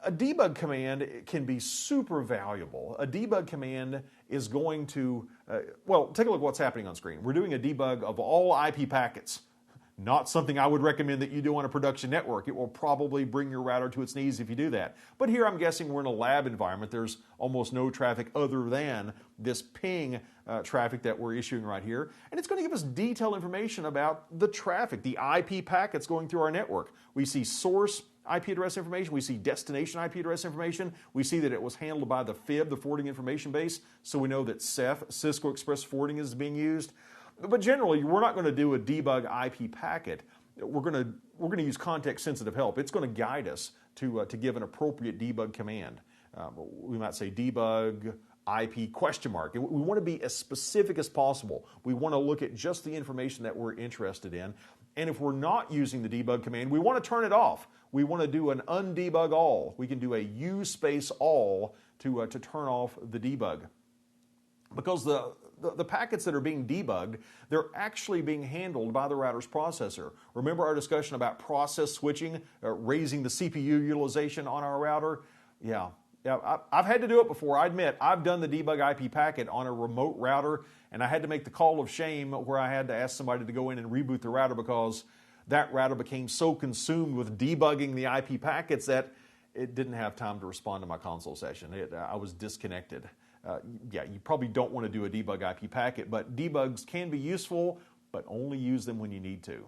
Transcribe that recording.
A debug command can be super valuable. A debug command is going to, well, take a look at what's happening on screen. We're doing a debug of all IP packets. Not something I would recommend that you do on a production network. It will probably bring your router to its knees if you do that. But here I'm guessing we're in a lab environment. There's almost no traffic other than this ping traffic that we're issuing right here. And it's going to give us detailed information about the traffic, the IP packets going through our network. We see source IP address information. We see destination IP address information. We see that it was handled by the FIB, the forwarding information base. So we know that CEF, Cisco Express Forwarding, is being used. But generally, we're not going to do a debug IP packet. We're going to use context-sensitive help. It's going to guide us to give an appropriate debug command. We might say debug IP question mark. We want to be as specific as possible. We want to look at just the information that we're interested in. And if we're not using the debug command, we want to turn it off. We want to do an undebug all. We can do a U space all to turn off the debug. Because the packets that are being debugged, they're actually being handled by the router's processor. Remember our discussion about process switching, raising the CPU utilization on our router? Yeah, I've had to do it before. I admit, I've done the debug IP packet on a remote router, and I had to make the call of shame where I had to ask somebody to go in and reboot the router because that router became so consumed with debugging the IP packets that it didn't have time to respond to my console session. I was disconnected. Yeah, you probably don't want to do a debug IP packet, but debugs can be useful, but only use them when you need to.